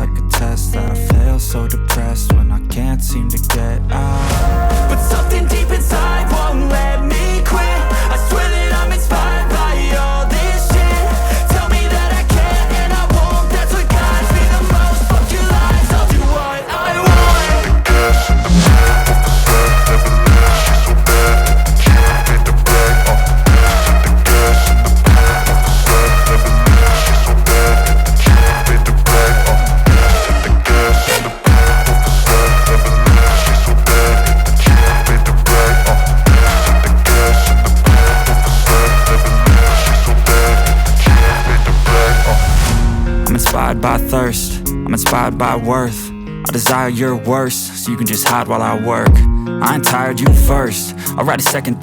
like a test that I fail, so depressed when I can't seem to get out. But something deep inside won't let me quit. I swear that I'm inspired by all this shit. Tell me that I can't and I won't, that's what guides me the most. Fuck your lies, I'll do what I want. The gas in the back of the set, never leave, she's so bad. Can't hit the brag, the gas in the back of the set, never leave, she's so bad. Can't hit the brag, the gas in the back of the set, never leave, she's so bad. Can't hit the brag, the gas in the back of the set, never leave, she's so bad. Can't hit the brag, I'm inspired by thirst, I'm inspired by worth. I desire your worst, so you can just hide while I work. I ain't tired, you first. I'll write a second,